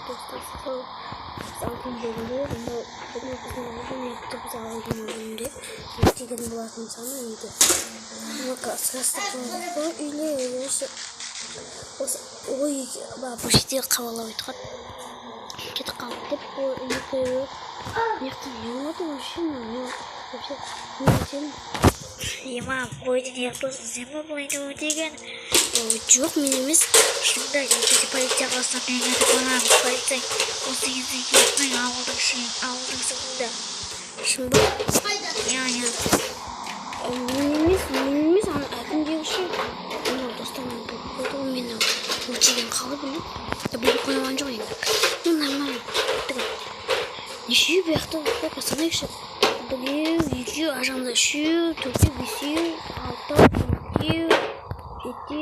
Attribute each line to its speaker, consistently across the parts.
Speaker 1: достаточно салқын бөлінді. Онда бүгін біздің алдын екті біз алған бөлінді. Естеген болатын саны үйді. Сырастық жоғы үйлер осы ой бұл жерде қабалап айтқан. Кетіп қалып деп ол үйді нектен емеді машина. Вообще
Speaker 2: Ема, бойды не yapıyorsun? Sen mi бойды ödegen?
Speaker 1: жоқ мен емес.
Speaker 2: Şimdi işte politsiya olsa ben de koyarım. Politsiya 18'e gitmeyin aldın sonunda.
Speaker 1: Şimdi
Speaker 2: Yani.
Speaker 1: мен емес әкімдегі үшін достарым болды ғой мені өтеген қалып біліп қойған жоқ енді нормально неше бұяқта қасанайықшы біреу екеу ажамда үшеу төртеу бесеу алтау жетеу сегіз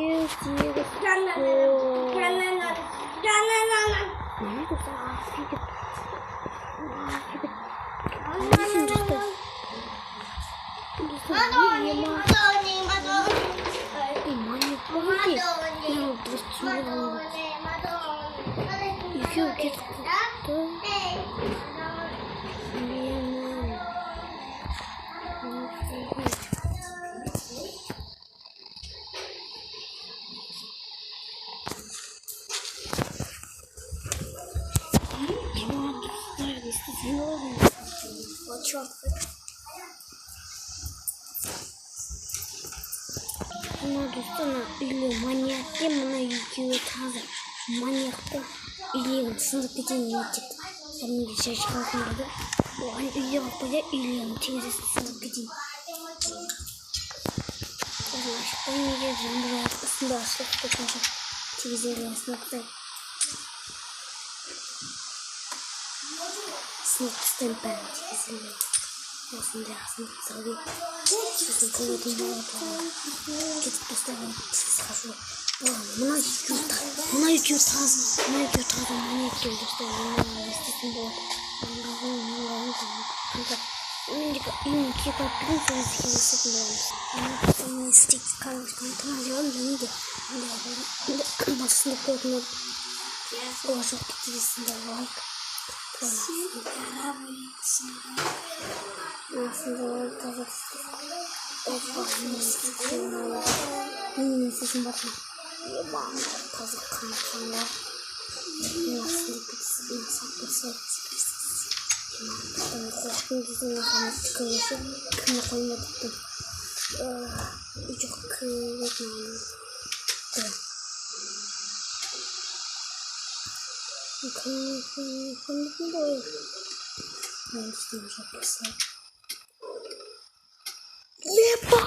Speaker 1: екеу кетіп қалыпты мына достана үйлі маньякке мына екеуі таза маньяқты үйлерін сынып кетейін мектепті кәдімгі шашып қалғандарды оған үйде қалып қойса үйлерін терезесін сынып кетейін ашықпай неге жаңбыр астында ашылып кеткенше терезелерін сынып тастаймын сынып тастаймын бәрін терезелерін осындай сынып тастауды сосын көңілдің болады кетіп тастаймын схожу мына екеуі таза мына екеуі достар еститін болады мендегі үйім кеп алып берген сол кезде келісетін боламыз мен істейді карлышканы тыңдап және де басында көрдім ол жоқ кетесінде лайк мен сіздің батым ебан таза қанға қорқын біздің ағамыз көңілші кімі қоймадықты жоқ көңілді ой мен біздің жапырса епа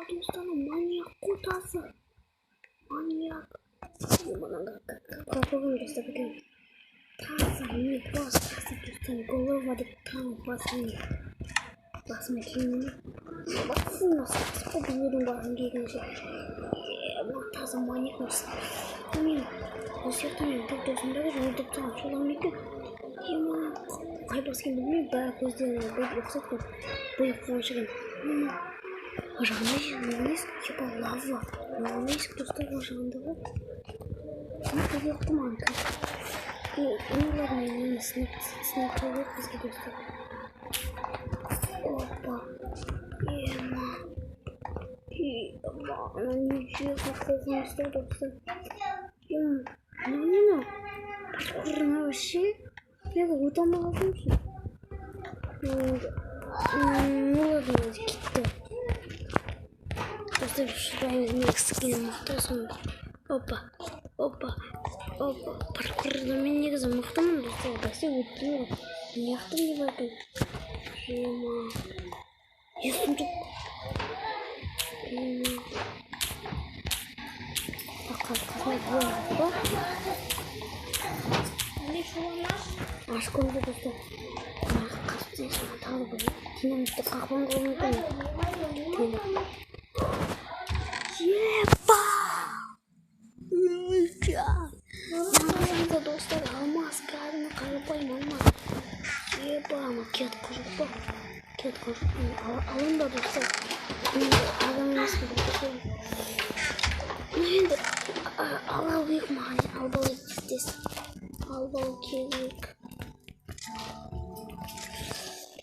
Speaker 1: достарым маньяк қотасы маньяк қорқығым достар бөкен таза не просто таза достар голова деп таңып басыма киіміне басына сақсып біреудің барын келгенше таза маньяк осы мен осы сияқты мен бір досымдағы өлтіріп тастаған содан ба екен қай басқанды білмеймін бәрі көздеріне бүйтіп ұқсайды ғой бұйық қуаншы екен жағында емес типа лава емес достар жағында ғой сынып өтті маған олардың мені сынып қойып бізге достар опа ема ана ничего қорқынышты достар мынау паркурына вообще я как будто молодцы ну ладно кетті достар шыдаймыз мен кісіген мықты сонда опа паркурда мен негізі мықтымын достар бәсе өттім ғой неғыптым деп айтам жема есім жоқ қызмет болады ба ашқымды достар қасыптен соға тағы бір динамитті қақпан қылмайтын епа маңызында достар алмаз кәдімгі қарапайым алмаз епа кет құжық па кет құжық алын ба достар адам емеспін достар енді ала қойық маған албалы тез албау керек.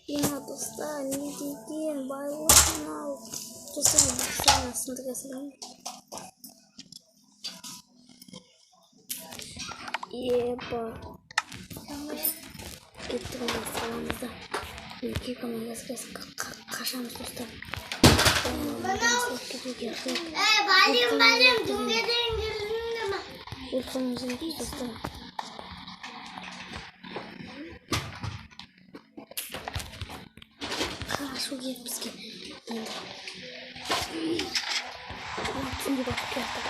Speaker 1: Ya dostlar ne diyeyim bayılırım al. Dostlar bilgisayar aslında keselim. Yeba. Gittim masalamızda. İki kamerası kesin kaşamış dostlar.
Speaker 3: Balim Türkiye'den girdim mi?
Speaker 1: Urfa'mızı yapıyoruz dostlar. Хорошо, девушки. Şimdi bakacağız da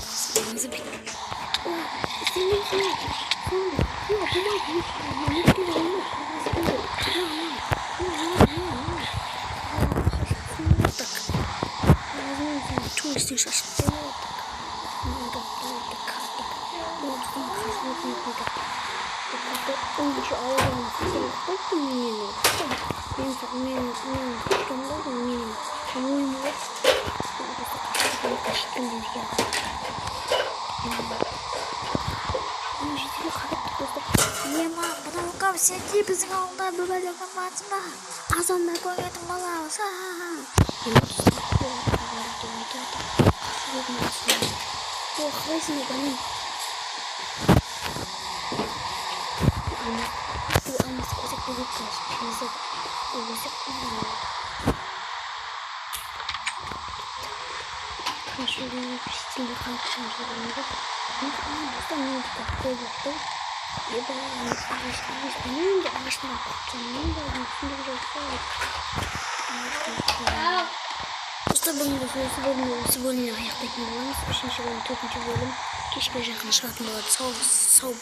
Speaker 1: Sıkılımızı bekliyoruz. Çok istiyorsun. Önce ağırdan sıkıntı minimum. Benim minimum.
Speaker 2: Ема, бұның қап сенде біздің ауылда бөлігін батыма. Азандар қойғатын балауыз.
Speaker 1: Ох, возьми, блин. Она сколько перекрестит, язык, Хорошо, я не пустила, как же ну, что мне такое вот. Я была не знаю, а что Просто сегодня я так не могу, сегодня тут ничего, кишка же хорошо, сау